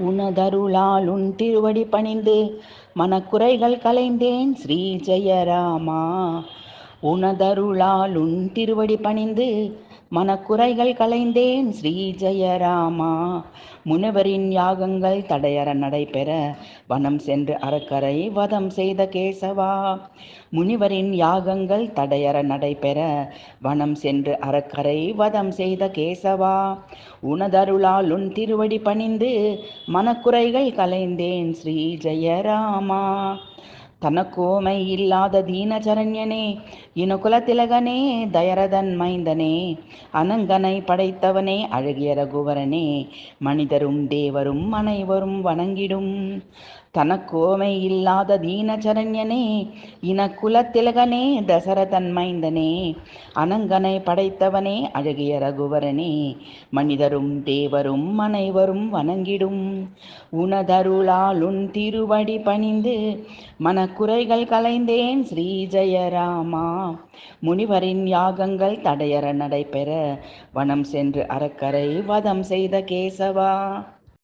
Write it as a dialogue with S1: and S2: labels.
S1: உனதருளால் உன் திருவடி பணிந்து மனக்குறைகள் களைந்தேன் ஸ்ரீ ஜெயராமா. உனதருளால் உன் திருவடி பணிந்து மனக்குறைகள் களைந்தேன் ஸ்ரீ ஜெயராமா. முனிவரின் யாகங்கள் தடையற நடைபெற வனம் சென்று அறக்கரை வதம் செய்த கேசவா. முனிவரின் யாகங்கள் தடையற நடைபெற வனம் சென்று அறக்கரை வதம் செய்த கேசவா. உனதருளால் உன் திருவடி பணிந்து மனக்குறைகள் களைந்தேன் ஸ்ரீ ஜெயராமா. தனக்கோமை இல்லாத தீனசரண்யனே, இனகுலத்திலகனே, தயரதன் மைந்தனே, அனங்கனை படைத்தவனே, அழகிய ரகுவரனே, மனிதரும் தேவரும் அனைவரும் வணங்கிடும். தனக்கோமை இல்லாத தீனசரண்யனே, இனகுலத்திலகனே, தசரதன் மைந்தனே, அனங்கனை படைத்தவனே, அழகிய ரகுவரனே, மனிதரும் தேவரும் அனைவரும் வணங்கிடும். உனதருளால் உன் திருவடி பணிந்து மனக்குறைகள் களைந்தேன் ஸ்ரீ ஜெயராமா. முனிவரின் யாகங்கள் தடையற நடைபெற வனம் சென்று அறக்கரை வதம் செய்த கேசவா.